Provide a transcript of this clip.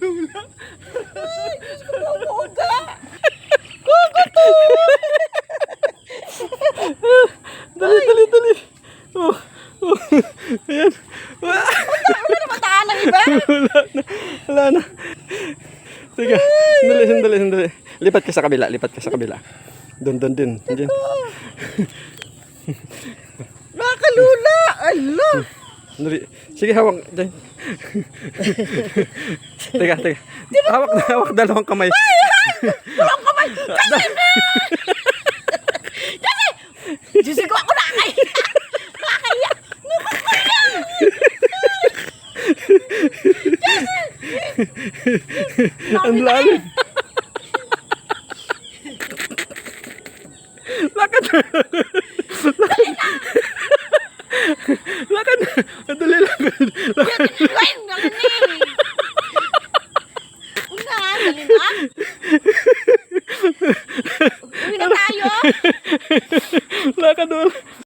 Lula. Ay, Diyos ko po, boga. Gogo to. Dali. Oh. Ayan. Wala na mataan ng iba. Wala na. Sige, sandali. Lipat ka sa kabila. Doon din. Diyan. Nakalula. Ala. Dali. Sige, hawak dyan. Teka. Hawak dalawang kamay. Walang kamay. Kasi, Diyos ko ako nakakaya. Ang lalim. Lakad. Dali lakad. Ay, nalani. Una, dali na. Uwi na tayo.